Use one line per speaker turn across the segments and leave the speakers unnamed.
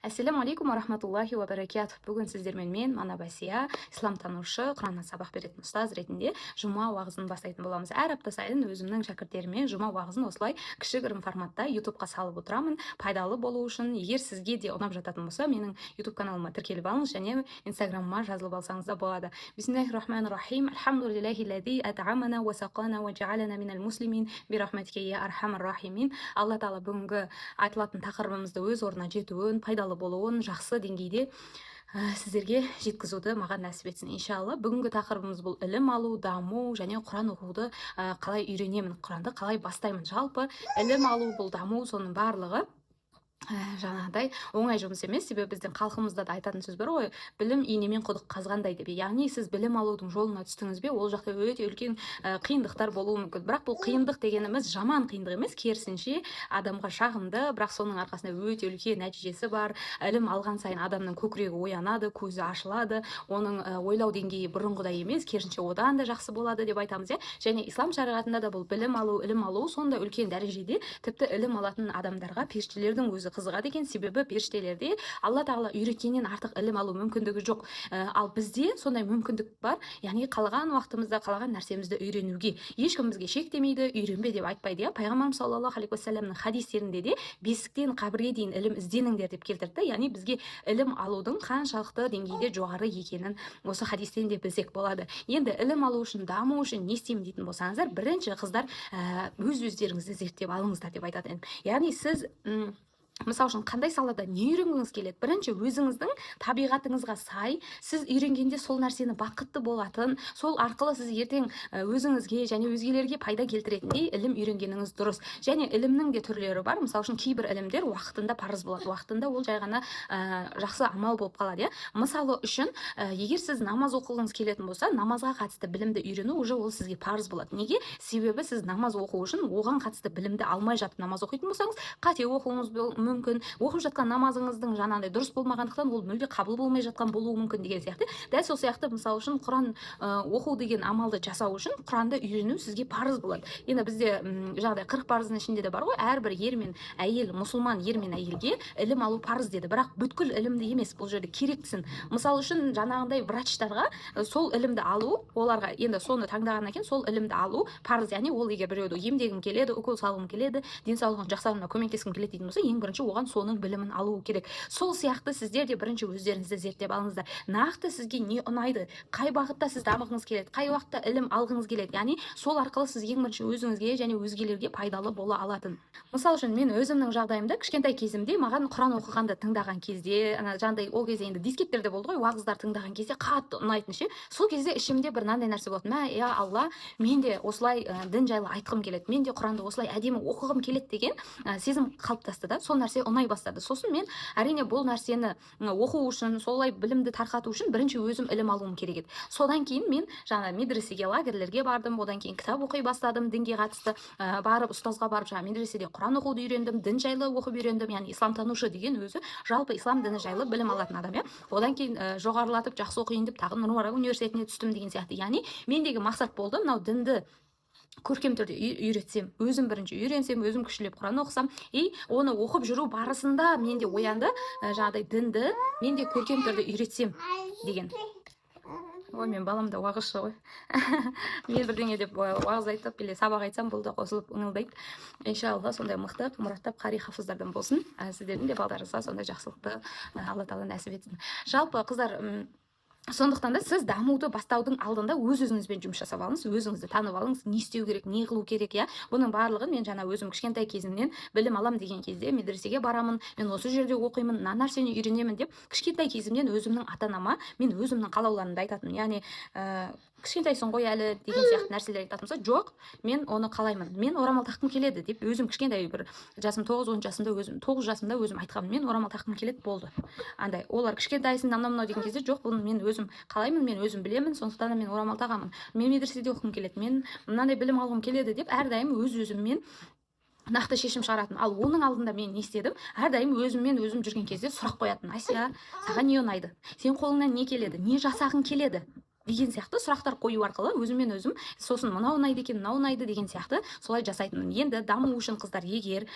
Ассаламу алейкум ва рахматуллахи ва баракатух. Бүгін сіздермен мен Манабасия, исламтанушы, Құраннан сабақ беретін ұстаз ретінде жұма уағызын бастайтын боламыз. Әр апта сайын өзімнің шәкірттеріме жұма уағызын осылай кішігірім форматта ютубқа салып отырамын. Пайдалы болу үшін, егер сізге де ұнап жататын болса, менің ютуб каналыма тіркеліп алыңыз және инстаграмыма жазылып алсаңыз да болады. Бисмиллахир-рахманир-рахим. Алхамдулиллахи лази ат'амана ва сақана ва жа'алана минал муслимин бирахматика я архамар рахимин. Алла тағала бүгінгі айтылатын тақырыбымызды өз орнына жетуін, пайдалы болуын, жақсы деңгейде сіздерге жеткізуді маған нәсіп етсін иншалла. Бүгінгі тақырыбымыз бұл ілім алу, даму және Құран оқуды қалай үйренемін, Құранды қалай бастаймын. Жалпы ілім алу, бұл даму, соның барлығы жаңағыдай оңай жұмыс емес. Себебі біздің халқымызда да айтатын сөз бар ғой, білім инемен құдық қазғандай деп. Яғни сіз білім алудың жолына түстіңіз бе, ол жақта өте үлкен қиындықтар болуы мүмкін. Бірақ бұл қиындық дегеніміз жаман қиындық емес, керісінше адамға шағымды, бірақ соның арқасында өте үлкен нәтижесі бар. Ілім алған сайын адамның көкірегі оянады, көзі ашылады, оның ойлау деңгейі бұрынғыдай емес, керісінше одан да жақсы болады деп айтамыз. Және ислам шариғатында да бұл білім алу сонда үлкен дәрежеде, тіпті ілім алатын адамдарға періштелердің өзі қызығады екен. Себебі періштелерде Алла тағала үйреткеннен артық ілім алу мүмкіндігі жоқ. Ал бізде сондай мүмкіндік бар. Яғни қалаған уақытымызда қалаған нәрсемізді үйренуге ешкім бізге шектемейді, үйренбе деп айтпайды. Пайғамбарымыз саллаллаху алейхи уассаламның хадистерінде де бесіктен қабірге дейін ілім ізденіңдер деп келтірді. Яғни бізге ілім алудың қаншалықты деңгейде жоғары екенін осы хадистен де білсек болады. Енді ілім алу үшін, даму үшін не істеймін дейтін болсаңыздар, бірінші қыздар өздеріңізді зерттеп алыңыздар деп айтады. Яғни сіз мысал үшін қандай салада не үйренгіңіз келеді? Бірінші өзіңіздің табиғатыңызға сай, сіз үйренгенде сол нәрсені бақытты болатын, сол арқылы сіз ертең өзіңізге және өзгелерге пайда келтіретіндей ілім үйренгеніңіз дұрыс. Және ілімнің де түрлері бар. Мысал үшін кейбір ілімдер уақытында парыз болады, уақытында ол жай ғана жақсы амал болып қалады. Мысалы үшін, егер сіз намаз оқығыңыз келетін болса, намазға қатысты білімді үйрену уже ол сізге парыз болады. Неге? Себебі сіз намаз оқу үшін оған қатысты білімді алмай жатып намаз оқитын болсаңыз, қате оқуыңыз мүмкін, оқып жатқан намазыңыздың жаңағыдай дұрыс болмағандықтан ол мүлде қабыл болмай жатқан болуы мүмкін деген сияқты. Дәл сол сияқты мысалы үшін Құран оқу деген амалды жасау үшін Құранды үйрену сізге парыз болады. Енді бізде жаңағыдай 40 парыздың ішінде де бар ғой, әрбір ер мен әйел, мұсылман ер мен әйелге ілім алу парыз деді. Бірақ бүткіл ілімді емес, бұл жерде керектісін. Мысалы үшін жаңағындай врачтарға сол ілімді алу, оларға енді соны таңдағаннан кейін сол ілімді алу парыз. Яғни ол егер біреуді емдегім келеді, укол салғым келеді, денсаулығын жақсаруына көмектескім келеді дейтін болса, ең бірінші оған соның білімін алу керек. Сол сияқты сіздер де бірінші өздеріңізді зерттеп алыңыздар. Нақты сізге не ұнайды, қай бағытта сіз дамығыңыз келеді, қай уақытта ілім алғыңыз келеді. Яғни сол арқылы сіз ең бірінші өзіңізге және өзгелерге пайдалы бола алатын. Мысалы үшін мен өзімнің жағдайымда кішкентай кезімде маған Құран оқығанды тыңдаған кезде, жаңағыдай ол кезде енді дискеттерде болды ғой, уағыздар тыңдаған кезде қатты ұнайтын ше. Сол кезде ішімде бір мынандай нәрсе болды. Я Алла, мен де осылай дін жайлы айтқым келеді, мен де Құранды осылай әдемі оқығым келеді деген сезім қалыптасты да. Сол нәрсе ұнай бастады. Сосын мен әрине бұл нәрсені оқу үшін, солай білімді тарқату үшін бірінші өзім ілім алуым керек еді. Содан кейін мен жаңа медресеге, лагерьлерге бардым, одан кейін кітап оқи бастадым, дінге қатысты барып ұстазға барып жаңа медреседе Құран оқуды үйрендім, дін жайлы оқып үйрендім. Яғни исламтанушы деген өзі жалпы ислам діні жайлы білім алатын адам. Одан кейін жоғарылатып жақсы оқиын деп тағы Нұр университетіне түстім деген сияқты. Яғни мендегі мақсат болды, мынау дінді көркем түрде үйретсем, өзім бірінші үйренсем, өзім күштілеп Құран оқысам, оны оқып жүру барысында менде оянды, жаңағыдай дінді менде көркем түрде үйретсем деген. Ой, мен балам да уағызшы ғой. Мен бірдеңе деп уағыз айтып, или сабақ айтсам, бұл да қосылып ыңылдайды. Иншалла сондай мықты, мұраттап қари хафыздардан болсын. Сіздердің де балдарыңызға сондай жақсылықты Алла тағала нәсіп етсін. Жалпы қыздар, сондықтан да сіз дамуды бастаудың алдында өз-өзіңізбен жұмыс жасап алыңыз, өзіңізді танып алыңыз, не істеу керек, не қылу керек, Бұның барлығын мен жаңа өзім кішкентай кезімнен білім алам деген кезде медресеге барамын, мен осы жерде оқимын, мына нәрсені үйренемін деп кішкентай кезімнен өзімнің ата-анама мен өзімнің қалауларымды айтатынмын. Яғни кішкентайсың ғой әлі деген сияқты нәрселер айтатынса, жоқ, мен оны қалаймын, мен орамал таққым келеді деп өзім кішкентай бір жасым 9-10 жасымда өзім 9 жасымда өзім айтқанмын, мен орамал таққым келеді, болды. Андай олар кішкентайсың анау деген кезде жоқ, бұны мен өзім қалаймын, мен өзім білемін, сондықтан мен орамал тағамын, мен медреседе оқығым келеді, мен мынандай білім алғым келеді деп әрдайым өз-өзіммен нақты шешім шығаратын. Ал оның алдында мен не істедім? Әрдайым өзіммен өзім жүрген кезде сұрақ қоятын. Айсия, саған не ұнайды? Сен қолыңнан не келеді? Не жасағың келеді? деген сияқты сұрақтар қою арқылы өзіммен өзім сосын мынау ұнайды екен, мынау ұнайды деген сияқты солай жасайтынмын. Енді даму үшін қыздар, егер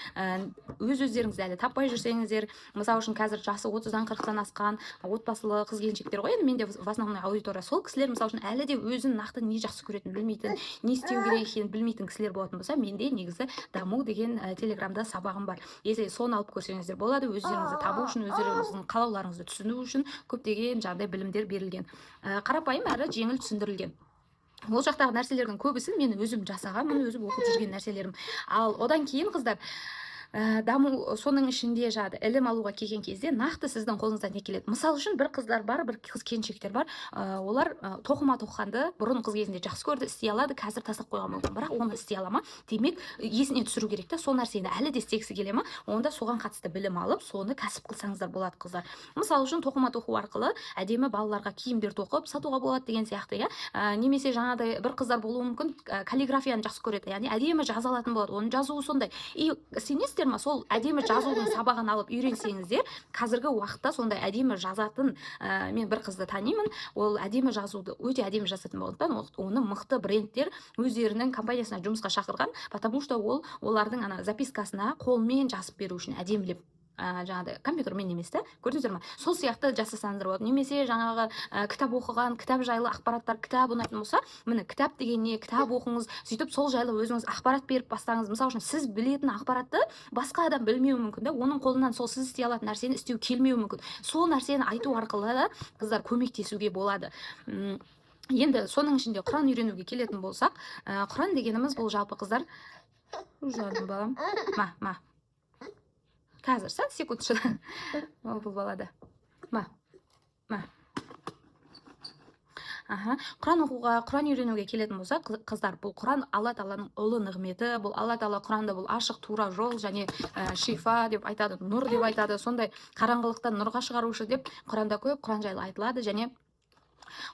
өздеріңізді әлі таппай жүрсеңіздер, мысалы үшін қазір жасы 30-дан 40-тан асқан отбасылы қыз келіншектер ғой, енді менде в основной аудитория сол кісілер, мысалы үшін әлі де өзін нақты не жақсы көретінін білмейтін, не істеу керек екенін білмейтін кісілер болатын болса, менде негізі даму деген телеграмда сабағым бар. Если соны алып көрсеңіздер болады, өздеріңізді табу үшін, өздеріңіздің қалауларыңызды түсіну үшін көптеген жағдай білімдер берілген, қарапайым әрі жеңіл түсіндірілген. Ол жақтағы нәрселердің көбісін мен өзім жасағанмын, өзім оқып жүрген нәрселерім. Ал одан кейін қыздар, даму соның ішінде жады ілім алуға келген кезде нақты сіздің қолыңыздан не келеді. Мысал үшін бір қыздар бар, бір қыз келіншектер бар, олар тоқыма тоқығанды бұрын қыз кезінде жақсы көрді, істей алады, қазір тастап қойған мүмкін, бірақ оны істей ала ма? Демек есіне түсіру керек та, сол нәрсені әлі де істегісі келе ма? Онда соған қатысты білім алып, соны кәсіп қылсаңыздар болады қыздар. Мысал үшін тоқыма тоқу арқылы әдемі балаларға киімдер тоқып сатуға болады деген сияқты, немесе жаңағыдай бір қыздар болуы мүмкін, каллиграфияны жақсы көреді, яғни әдемі жаза алатын болады, оның жазуы сондай. И сенесіздер ма, сол әдемі жазудың сабағын алып үйренсеңіздер, қазіргі уақытта сондай әдемі жазатын, мен бір қызды танимын, ол әдемі жазуды өте әдемі жазатын болғандықтан оны мықты брендтер өздерінің компаниясына жұмысқа шақырған, потому что ол олардың ана запискасына қолмен жазып беру үшін әдемілеп, жаңағыдай компьютермен емес та, көрдіңіздер ма? Сол сияқты жасасаңыздар болады. Немесе жаңағы кітап оқыған, кітап жайлы ақпараттар, кітап ұнайтын болса, міне кітап деген не, кітап оқыңыз, сөйтіп сол жайлы өзіңіз ақпарат беріп бастаңыз. Мысалы үшін сіз білетін ақпаратты басқа адам білмеуі мүмкін да, оның қолынан сол сіз істей алатын нәрсені істеу келмеуі мүмкін. Сол нәрсені айту арқылы да қыздар көмектесуге болады. Енді соның ішінде Құран үйренуге келетін болсақ, Құран дегеніміз бұл жалпы қыздар, жаным балам, қазір сәл секунд шыда. Бұл балада. Құран оқуға, Құран үйренуге келетін болса, қыздар, бұл Құран Алла Тағаланың ұлы нығметі, бұл Алла Тағала Құранда бұл ашық тура жол және шифа деп айтады, нұр деп айтады, сондай қараңғылықтан нұрға шығарушы деп Құранда көп Құран жайлы айтылады. Және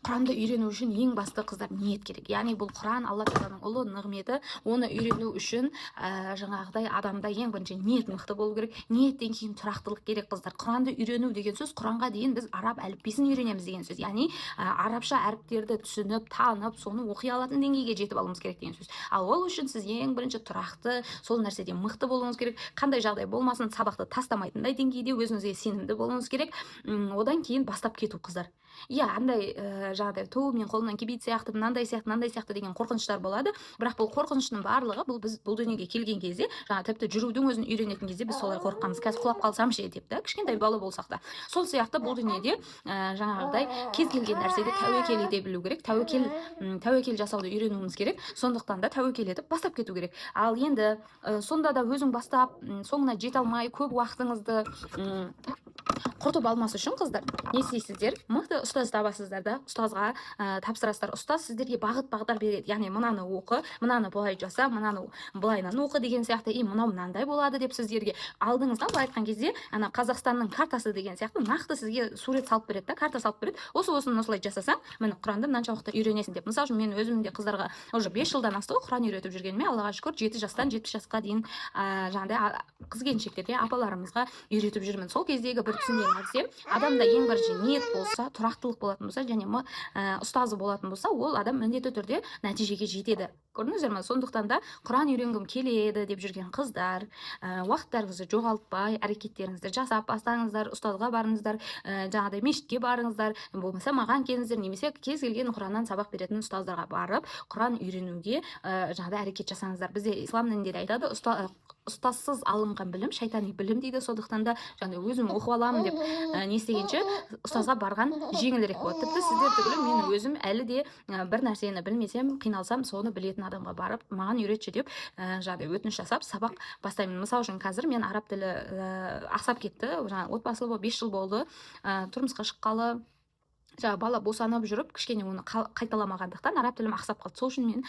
Құранды үйрену үшін ең басты қыздар ниет керек. Яғни бұл Құран Алла Тағаланың ұлы нығметі, оны үйрену үшін жаңағыдай адамда ең бірінші ниет мықты болу керек. Ниеттен кейін тұрақтылық керек қыздар. Құранды үйрену деген сөз, Құранға дейін біз араб әліппесін үйренеміз деген сөз. Яғни арабша әріптерді түсініп, танып, соны оқи алатын деңгейге жетіп алуымыз керек деген сөз. Ал ол үшін сіз ең бірінші тұрақты, сол нәрседе мықты болуыңыз керек. Қандай жағдай болмасын, сабақты тастамайтындай деңгейде өзіңізге сенімді болуыңыз керек. Одан кейін бастап кету қыздар. Андай жағдай, мен қолымнан келмейді сияқты, мынандай сияқты деген қорқыныштар болады. Бірақ бұл қорқыныштың барлығы біз бұл дүниеге келген кезде, тіпті жүрудің өзін үйренетін кезде біз солай қорыққанбыз. Қазір құлап қалсам ше деп та, кішкентай бала болсақ та. Сол сияқты бұл дүниеде жаңағыдай кез келген нәрседе тәуекел ете білу керек. Тәуекел жасауды үйренуіміз керек. Сондықтан да тәуекел етіп бастап кету керек. Ал енді сонда да өзің бастап, соңына жете алмай, көп уақытыңызды құртып алмас үшін қыздар, не істейсіздер? Мықты ұстаз табасыздар да, ұстазға тапсырасыздар. Ұстаз сіздерге бағыт-бағдар береді. Яғни мынаны оқы, мынаны былай жаса, мынаны былайынан оқы деген сияқты, мынау мынандай болады деп сіздерге алдыңыздан былай айтқан кезде, ана Қазақстанның картасы деген сияқты нақты сізге сурет салып береді да, карта салып береді. Осыны осылай жасасаң, міне Құранды мынанша уақытта үйренесің деп. Мысалы үшін мен өзім де қыздарға уже 5 жылдан асты Құран үйретіп жүргеніме, Аллаға шүкір, 7 жастан 70 жасқа дейін жаңағыдай қыз келіншектерге, апаларымызға үйретіп жүрмін. Сол кездегі бір түсінген нәрсе, адамда ең бірінші ниет болса, тұрақтылық болатын болса, және ұстазы болатын болса, ол адам міндетті түрде нәтижеге жетеді. Көрдіңіздер ме? Сондықтан да Құран үйренгім келеді деп жүрген қыздар, уақыттарыңызды жоғалтпай, әрекеттеріңізді жасап бастаңыздар, ұстазға барыңыздар, жаңағыдай мешітке барыңыздар, болмаса маған келіңіздер, немесе кез келген Құраннан сабақ беретін ұстаздарға барып, Құран үйренуге жаңағыдай әрекет жасаңыздар. Бізде ислам дінінде айтады, ұстазсыз алынған білім шайтани білім дейді. Сондықтан да өзім оқып аламын деп не істегенше ұстазға барған жеңілірек болады. Тіпті сіздер түгілі мен өзім әлі де бір нәрсені білмесем, қиналсам, соны білетін адамға барып, маған үйретші деп өтініш жасап сабақ бастаймын. Мысалы үшін қазір мен араб тілі ақсап кетті. Отбасылы болып 5 жыл болды, тұрмысқа шыққалы. Бала босанып жүріп, кішкене оны қайталамағандықтан араб тілім ақсап қалды. Сол үшін мен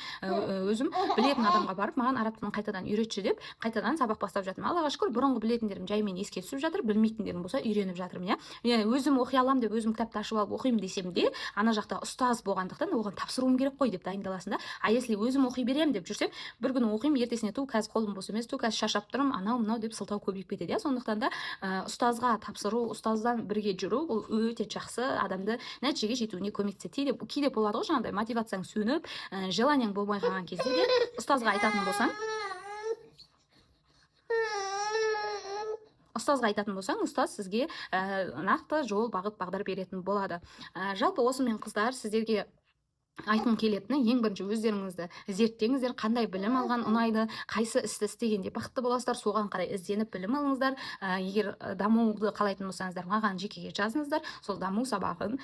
өзім білетін адамға барып, маған араб тілін қайтадан үйретші деп, қайтадан сабақ бастап жатырмын. Аллаға шүкір, бұрынғы білетіндерім жаймен еске түсіп жатыр, білмейтіндерім болса үйреніп жатырмын. Өзім оқи аламын деп, өзім кітапты ашып алып оқимын десем де, ана жақта ұстаз болғандықтан оған тапсыруым керек қой деп дайындаласың да. Если өзім оқи беремін деп жүрсем, бір күні оқимын, ертесіне қазір қолым бос емес, қазір шаршап тұрмын, анау-мынау деп сылтау көбейіп кетеді. Сондықтан да ұстазға тапсыру, ұстаздан бірге жүру, ол өте жақсы, адамды нәтижеге жетуіне көмектеседі. Кейде болады ғой жаңағыдай мотивацияң сөніп, желаниең болмай қалған кезде де ұстазға айтатын болсаң, ұстаз сізге нақты жол, бағыт, бағдар беретін болады. Жалпы осымен қыздар, сіздерге айтқым келетіні, ең бірінші өздеріңізді зерттеңіздер, қандай білім алған ұнайды, қайсы істі істегенде бақытты боласыздар, соған қарай ізденіп білім алыңыздар. Егер дамуды қалайтын болсаңыздар, маған жекеге жазыңыздар, сол даму сабағын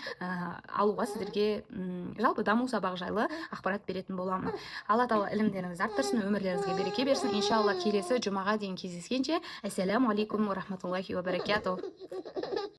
алуға сіздерге жалпы даму сабағы жайлы ақпарат беретін боламын. Алла тағала ілімдеріңізді арттырсын, өмірлеріңізге береке берсін. Иншалла келесі жұмаға дейін кездескенше, ассаламу алейкум ва рахматуллахи ва баракатух.